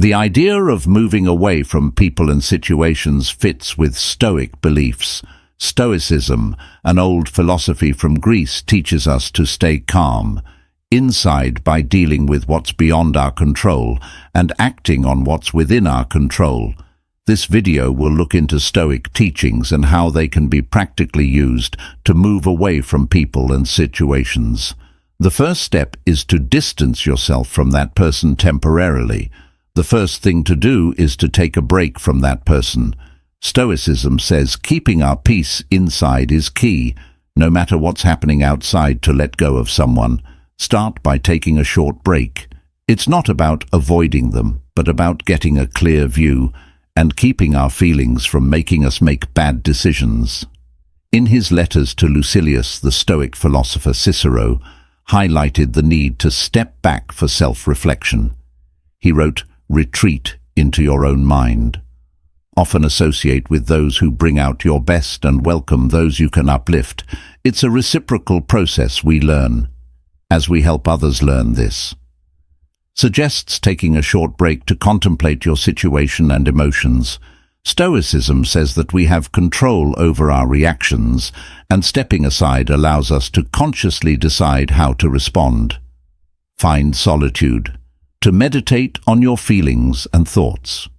The idea of moving away from people and situations fits with Stoic beliefs. Stoicism, an old philosophy from Greece, teaches us to stay calm inside by dealing with what's beyond our control and acting on what's within our control. This video will look into Stoic teachings and how they can be practically used to move away from people and situations. The first step is to distance yourself from that person temporarily. The first thing to do is to take a break from that person. Stoicism says keeping our peace inside is key. No matter what's happening outside, to let go of someone, start by taking a short break. It's not about avoiding them, but about getting a clear view and keeping our feelings from making us make bad decisions. In his letters to Lucilius, the Stoic philosopher Cicero highlighted the need to step back for self-reflection. He wrote, "Retreat into your own mind. Often associate with those who bring out your best and welcome those you can uplift." It's a reciprocal process we learn as we help others learn this. Suggests taking a short break to contemplate your situation and emotions. Stoicism says that we have control over our reactions, and stepping aside allows us to consciously decide how to respond. Find solitude to meditate on your feelings and thoughts.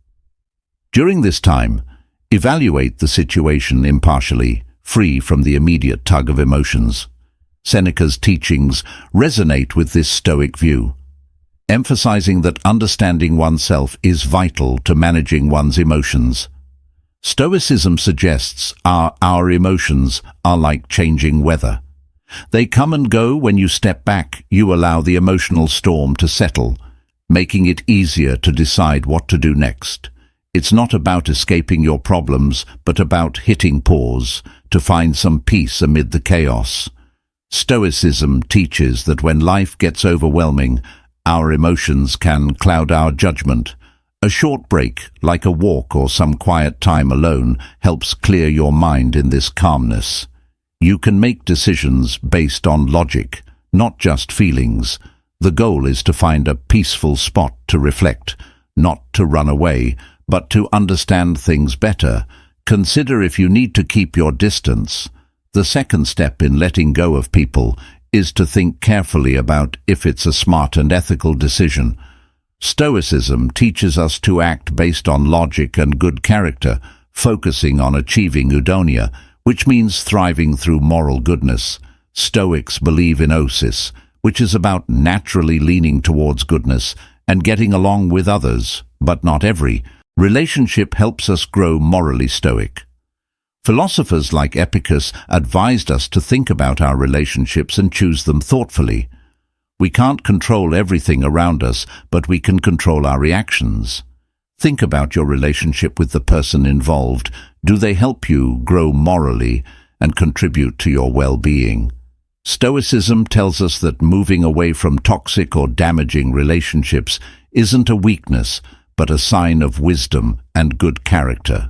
During this time, evaluate the situation impartially, free from the immediate tug of emotions. Seneca's teachings resonate with this Stoic view, emphasizing that understanding oneself is vital to managing one's emotions. Stoicism suggests our emotions are like changing weather. They come and go. When you step back, you allow the emotional storm to settle, making it easier to decide what to do next. It's not about escaping your problems, but about hitting pause to find some peace amid the chaos. Stoicism teaches that when life gets overwhelming, our emotions can cloud our judgment. A short break, like a walk or some quiet time alone, helps clear your mind in this calmness. You can make decisions based on logic, not just feelings. The goal is to find a peaceful spot to reflect, not to run away, but to understand things better. Consider if you need to keep your distance. The second step in letting go of people is to think carefully about if it's a smart and ethical decision. Stoicism teaches us to act based on logic and good character, focusing on achieving eudaimonia, which means thriving through moral goodness. Stoics believe in osis, which is about naturally leaning towards goodness and getting along with others, but not every relationship helps us grow morally stoic. Philosophers like Epicurus advised us to think about our relationships and choose them thoughtfully. We can't control everything around us, but we can control our reactions. Think about your relationship with the person involved. Do they help you grow morally and contribute to your well-being? Stoicism tells us that moving away from toxic or damaging relationships isn't a weakness, but a sign of wisdom and good character.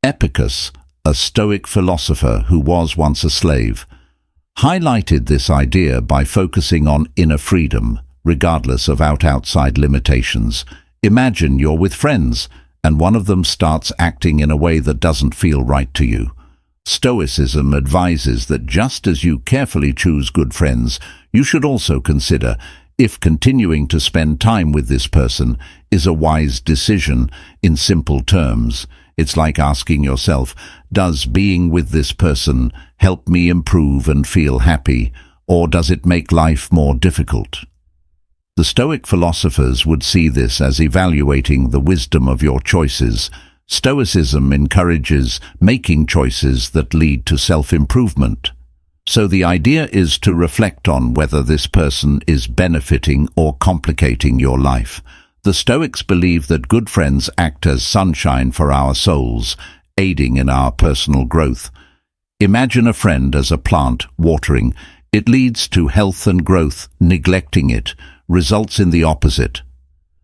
Epicurus, a Stoic philosopher who was once a slave, highlighted this idea by focusing on inner freedom, regardless of outside limitations. Imagine you're with friends, and one of them starts acting in a way that doesn't feel right to you. Stoicism advises that just as you carefully choose good friends, you should also consider if continuing to spend time with this person is a wise decision. In simple terms, it's like asking yourself, does being with this person help me improve and feel happy, or does it make life more difficult? The Stoic philosophers would see this as evaluating the wisdom of your choices. Stoicism encourages making choices that lead to self-improvement. So the idea is to reflect on whether this person is benefiting or complicating your life. The Stoics believe that good friends act as sunshine for our souls, aiding in our personal growth. Imagine a friend as a plant watering. It leads to health and growth. Neglecting it results in the opposite.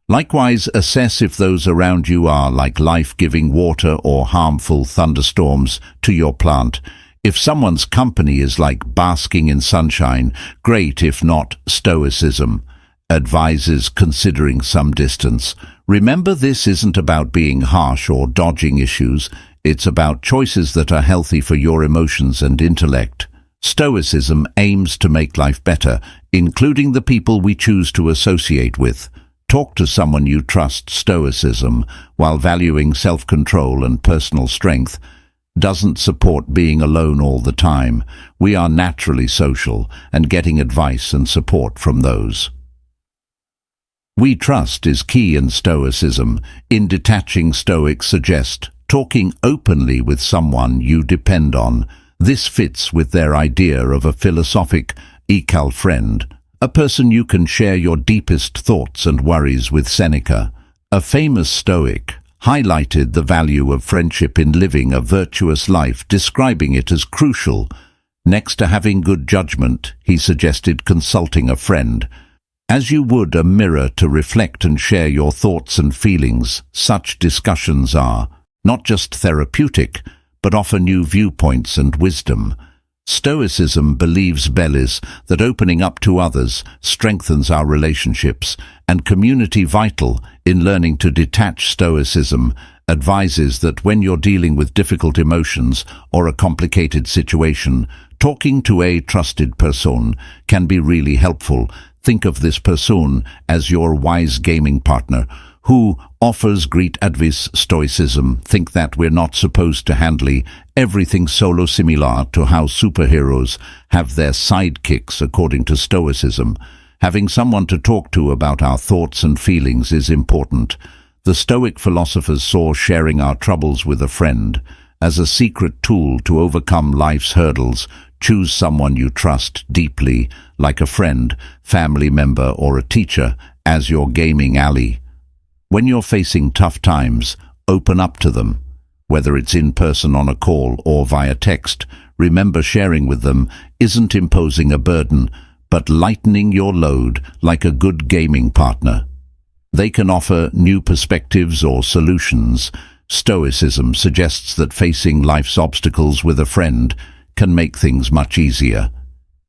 Likewise, assess if those around you are like life-giving water or harmful thunderstorms to your plant. If someone's company is like basking in sunshine, great. If not, Stoicism advises considering some distance. Remember, this isn't about being harsh or dodging issues. It's about choices that are healthy for your emotions and intellect. Stoicism aims to make life better, including the people we choose to associate with. Talk to someone you trust. Stoicism, while valuing self-control and personal strength, doesn't support being alone all the time. We are naturally social, and getting advice and support from those we trust is key in Stoicism. In Detaching, Stoics suggest talking openly with someone you depend on. This fits with their idea of a philosophic, equal friend, a person you can share your deepest thoughts and worries with. Seneca, a famous Stoic, highlighted the value of friendship in living a virtuous life, describing it as crucial. Next to having good judgment, he suggested consulting a friend, as you would a mirror, to reflect and share your thoughts and feelings. Such discussions are not just therapeutic, but offer new viewpoints and wisdom. Stoicism believes that opening up to others strengthens our relationships and community. Vital in learning to detach. Stoicism advises that when you're dealing with difficult emotions or a complicated situation, talking to a trusted person can be really helpful. Think of this person as your wise gaming partner who offers great advice. Stoicism think that we're not supposed to handle everything solo, similar to how superheroes have their sidekicks. According to Stoicism, having someone to talk to about our thoughts and feelings is important. The Stoic philosophers saw sharing our troubles with a friend as a secret tool to overcome life's hurdles. Choose someone you trust deeply, like a friend, family member, or a teacher, as your gaming ally. When you're facing tough times, open up to them. Whether it's in person on a call or via text, remember, sharing with them isn't imposing a burden, but lightening your load. Like a good gaming partner, they can offer new perspectives or solutions. Stoicism suggests that facing life's obstacles with a friend can make things much easier.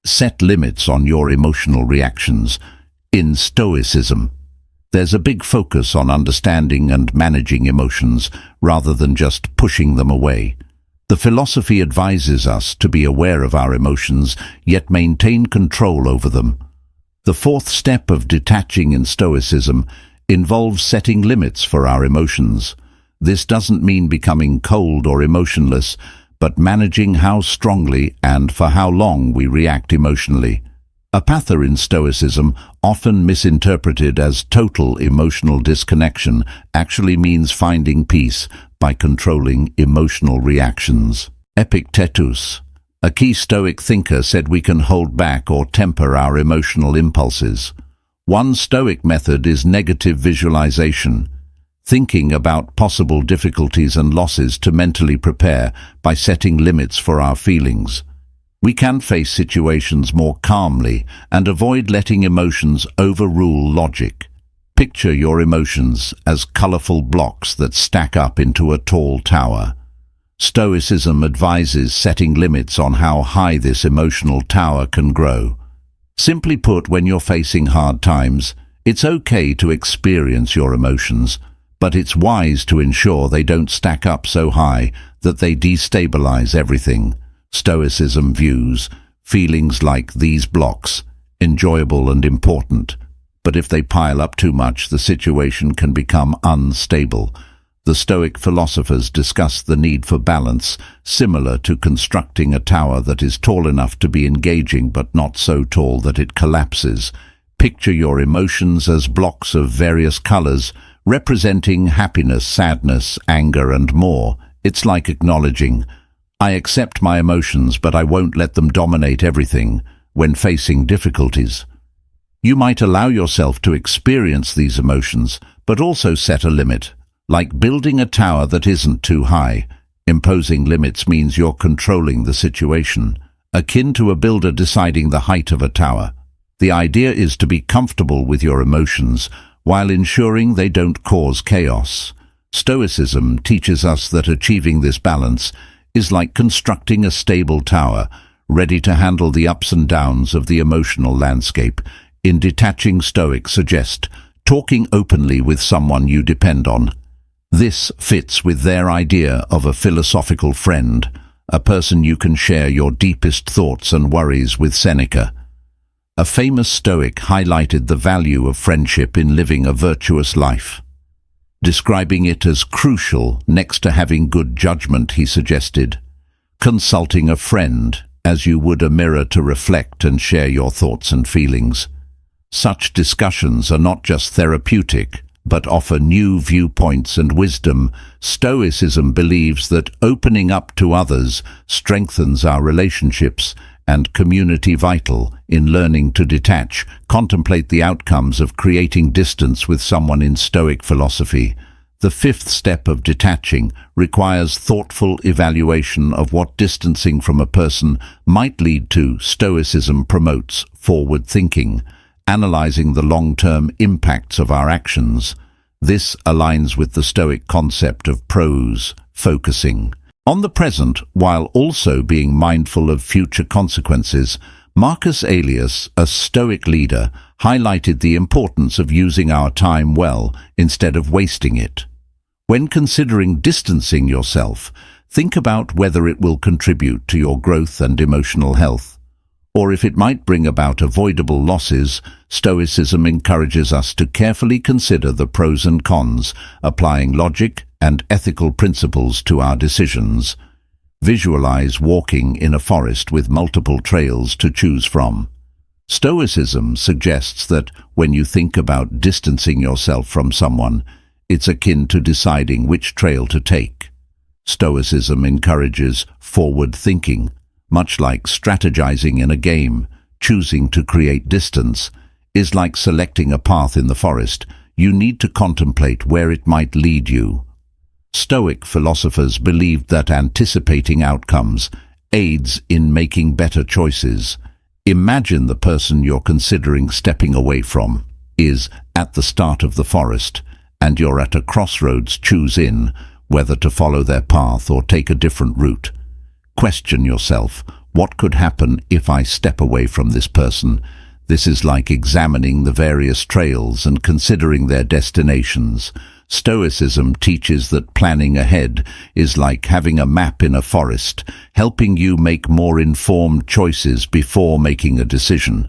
Set limits on your emotional reactions. In Stoicism, there's a big focus on understanding and managing emotions rather than just pushing them away. The philosophy advises us to be aware of our emotions, yet maintain control over them. The fourth step of detaching in Stoicism involves setting limits for our emotions. This doesn't mean becoming cold or emotionless, but managing how strongly and for how long we react emotionally. Apathy in Stoicism, often misinterpreted as total emotional disconnection, actually means finding peace by controlling emotional reactions. Epictetus, a key Stoic thinker, said we can hold back or temper our emotional impulses. One Stoic method is negative visualization, thinking about possible difficulties and losses to mentally prepare. By setting limits for our feelings, we can face situations more calmly and avoid letting emotions overrule logic. Picture your emotions as colorful blocks that stack up into a tall tower. Stoicism advises setting limits on how high this emotional tower can grow. Simply put, when you're facing hard times, it's okay to experience your emotions, but it's wise to ensure they don't stack up so high that they destabilize everything. Stoicism views feelings like these blocks, enjoyable and important, but if they pile up too much, the situation can become unstable. The Stoic philosophers discuss the need for balance, similar to constructing a tower that is tall enough to be engaging but not so tall that it collapses. Picture your emotions as blocks of various colors, representing happiness, sadness, anger, and more. It's like acknowledging, I accept my emotions, but I won't let them dominate everything. When facing difficulties, you might allow yourself to experience these emotions, but also set a limit. Like building a tower that isn't too high, imposing limits means you're controlling the situation, akin to a builder deciding the height of a tower. The idea is to be comfortable with your emotions while ensuring they don't cause chaos. Stoicism teaches us that achieving this balance is like constructing a stable tower, ready to handle the ups and downs of the emotional landscape. In Detaching, Stoics suggest talking openly with someone you depend on. This fits with their idea of a philosophical friend, a person you can share your deepest thoughts and worries with. Seneca, a famous Stoic, highlighted the value of friendship in living a virtuous life. Describing it as crucial next to having good judgment, he suggested, consulting a friend as you would a mirror to reflect and share your thoughts and feelings. Such discussions are not just therapeutic, but offer new viewpoints and wisdom. Stoicism believes that opening up to others strengthens our relationships and community, vital in learning to detach, contemplate the outcomes of creating distance with someone. In Stoic philosophy, the fifth step of detaching requires thoughtful evaluation of what distancing from a person might lead to. Stoicism promotes forward thinking, analyzing the long-term impacts of our actions. This aligns with the Stoic concept of pros, focusing on the present while also being mindful of future consequences. Marcus Aurelius, a Stoic leader, highlighted the importance of using our time well instead of wasting it. When considering distancing yourself, think about whether it will contribute to your growth and emotional health, or if it might bring about avoidable losses. Stoicism encourages us to carefully consider the pros and cons, applying logic and ethical principles to our decisions. Visualize walking in a forest with multiple trails to choose from. Stoicism suggests that when you think about distancing yourself from someone, it's akin to deciding which trail to take. Stoicism encourages forward thinking, much like strategizing in a game. Choosing to create distance is like selecting a path in the forest. You need to contemplate where it might lead you. Stoic philosophers believed that anticipating outcomes aids in making better choices. Imagine the person you're considering stepping away from is at the start of the forest, and you're at a crossroads. Choose whether to follow their path or take a different route. Question yourself, what could happen if I step away from this person? This is like examining the various trails and considering their destinations. Stoicism teaches that planning ahead is like having a map in a forest, helping you make more informed choices before making a decision.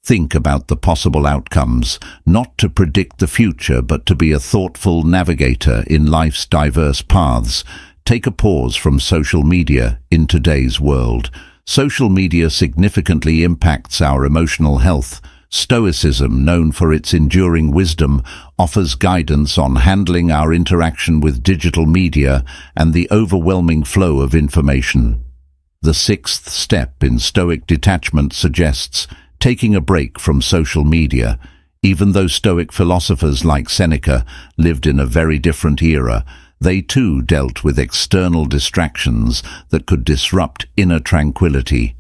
Think about the possible outcomes, not to predict the future, but to be a thoughtful navigator in life's diverse paths. Take a pause from social media. In today's world, social media significantly impacts our emotional health. Stoicism, known for its enduring wisdom, offers guidance on handling our interaction with digital media and the overwhelming flow of information. The sixth step in Stoic detachment suggests taking a break from social media. Even though Stoic philosophers like Seneca lived in a very different era, they too dealt with external distractions that could disrupt inner tranquility.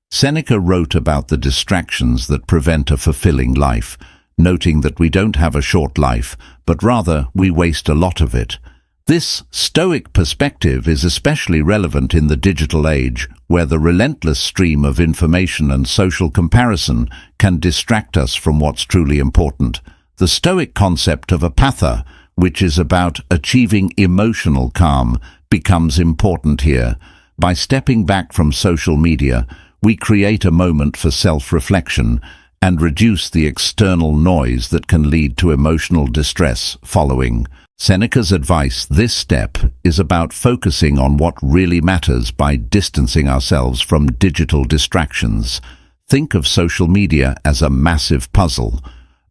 Seneca wrote about the distractions that prevent a fulfilling life, noting that we don't have a short life, but rather we waste a lot of it. This Stoic perspective is especially relevant in the digital age, where the relentless stream of information and social comparison can distract us from what's truly important. The Stoic concept of apatha, which is about achieving emotional calm, becomes important here. By stepping back from social media, we create a moment for self-reflection and reduce the external noise that can lead to emotional distress. Following Seneca's advice, this step is about focusing on what really matters by distancing ourselves from digital distractions. Think of social media as a massive puzzle.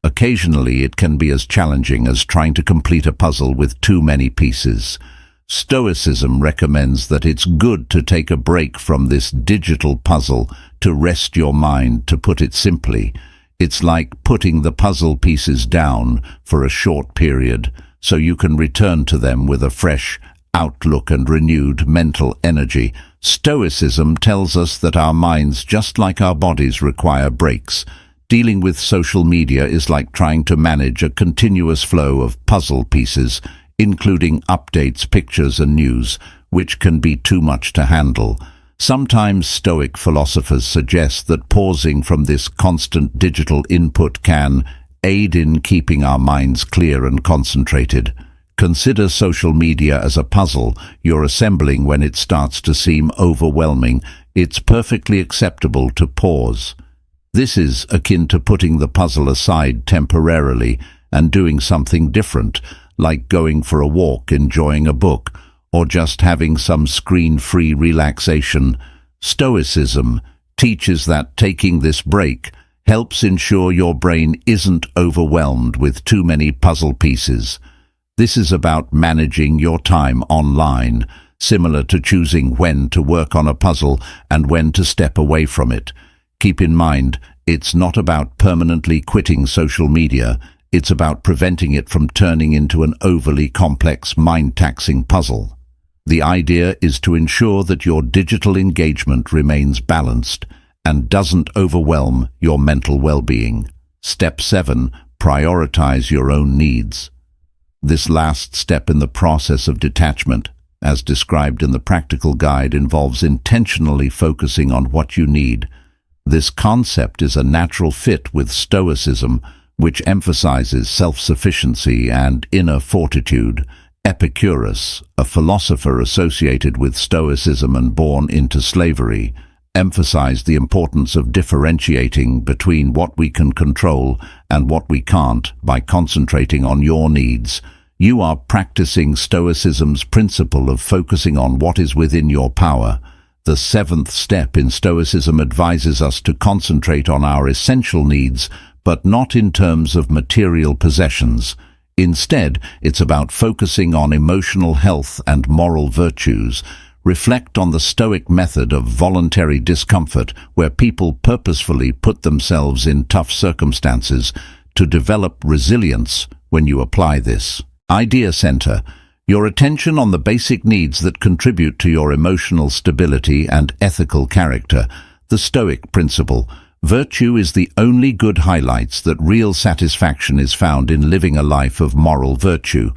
Occasionally, it can be as challenging as trying to complete a puzzle with too many pieces. Stoicism recommends that it's good to take a break from this digital puzzle to rest your mind. To put it simply, it's like putting the puzzle pieces down for a short period so you can return to them with a fresh outlook and renewed mental energy. Stoicism tells us that our minds, just like our bodies, require breaks. Dealing with social media is like trying to manage a continuous flow of puzzle pieces, including updates, pictures, and news, which can be too much to handle. Sometimes Stoic philosophers suggest that pausing from this constant digital input can aid in keeping our minds clear and concentrated. Consider social media as a puzzle you're assembling. When it starts to seem overwhelming, it's perfectly acceptable to pause. This is akin to putting the puzzle aside temporarily and doing something different, like going for a walk, enjoying a book, or just having some screen-free relaxation. Stoicism teaches that taking this break helps ensure your brain isn't overwhelmed with too many puzzle pieces. This is about managing your time online, similar to choosing when to work on a puzzle and when to step away from it. Keep in mind, it's not about permanently quitting social media. It's about preventing it from turning into an overly complex, mind-taxing puzzle. The idea is to ensure that your digital engagement remains balanced and doesn't overwhelm your mental well-being. Step 7. Prioritize your own needs. This last step in the process of detachment, as described in the practical guide, involves intentionally focusing on what you need. This concept is a natural fit with Stoicism, which emphasizes self-sufficiency and inner fortitude. Epicurus, a philosopher associated with Stoicism and born into slavery, emphasized the importance of differentiating between what we can control and what we can't by concentrating on your needs. You are practicing Stoicism's principle of focusing on what is within your power. The 7th step in Stoicism advises us to concentrate on our essential needs, but not in terms of material possessions. Instead, it's about focusing on emotional health and moral virtues. Reflect on the Stoic method of voluntary discomfort, where people purposefully put themselves in tough circumstances to develop resilience. When you apply this idea, center your attention on the basic needs that contribute to your emotional stability and ethical character. The Stoic principle: virtue is the only good highlights that real satisfaction is found in living a life of moral virtue.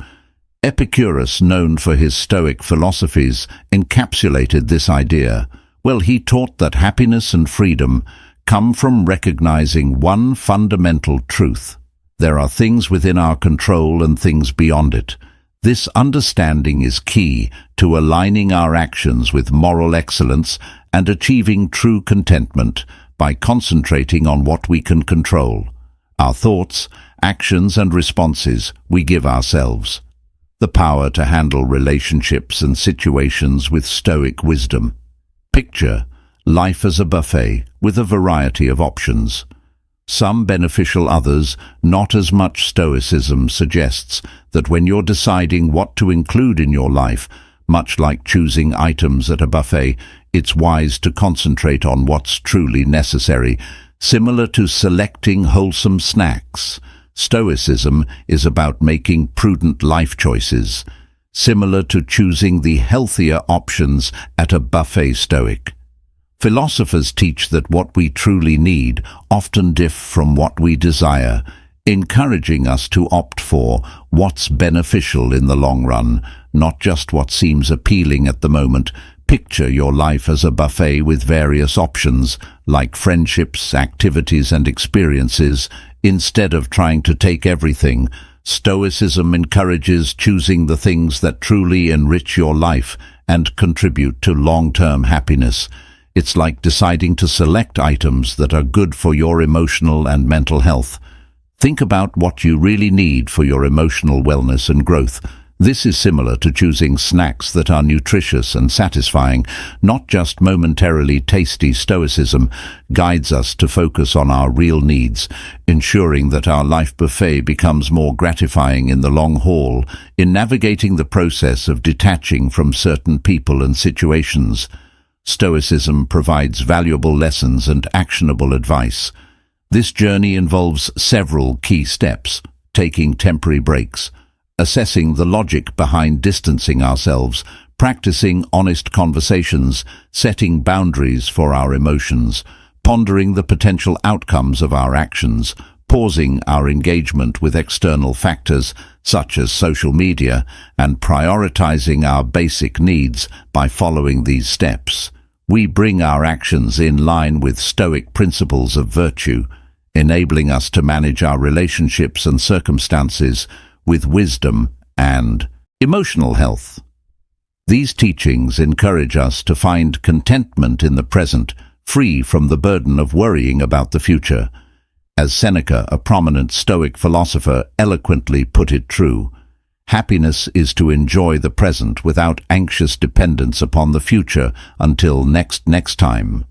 Epicurus, known for his Stoic philosophies, encapsulated this idea. Well, he taught that happiness and freedom come from recognizing one fundamental truth: there are things within our control and things beyond it. This understanding is key to aligning our actions with moral excellence and achieving true contentment by concentrating on what we can control: our thoughts, actions and responses we give ourselves. The power to handle relationships and situations with Stoic wisdom. Picture life as a buffet with a variety of options. Some beneficial, others not as much. Stoicism suggests that when you're deciding what to include in your life, much like choosing items at a buffet, it's wise to concentrate on what's truly necessary. Similar to selecting wholesome snacks, Stoicism is about making prudent life choices. Similar to choosing the healthier options at a buffet. Stoic philosophers teach that what we truly need often differ from what we desire, encouraging us to opt for what's beneficial in the long run, not just what seems appealing at the moment. Picture your life as a buffet with various options, like friendships, activities and experiences. Instead of trying to take everything, Stoicism encourages choosing the things that truly enrich your life and contribute to long-term happiness. It's like deciding to select items that are good for your emotional and mental health. Think about what you really need for your emotional wellness and growth. This is similar to choosing snacks that are nutritious and satisfying, not just momentarily tasty. Stoicism guides us to focus on our real needs, ensuring that our life buffet becomes more gratifying in the long haul. In navigating the process of detaching from certain people and situations, Stoicism provides valuable lessons and actionable advice. This journey involves several key steps: taking temporary breaks, assessing the logic behind distancing ourselves, practicing honest conversations, setting boundaries for our emotions, pondering the potential outcomes of our actions, pausing our engagement with external factors such as social media, and prioritizing our basic needs. By following these steps, we bring our actions in line with Stoic principles of virtue, enabling us to manage our relationships and circumstances with wisdom and emotional health. These teachings encourage us to find contentment in the present, free from the burden of worrying about the future. As Seneca, a prominent Stoic philosopher, eloquently put it true, happiness is to enjoy the present without anxious dependence upon the future until next time.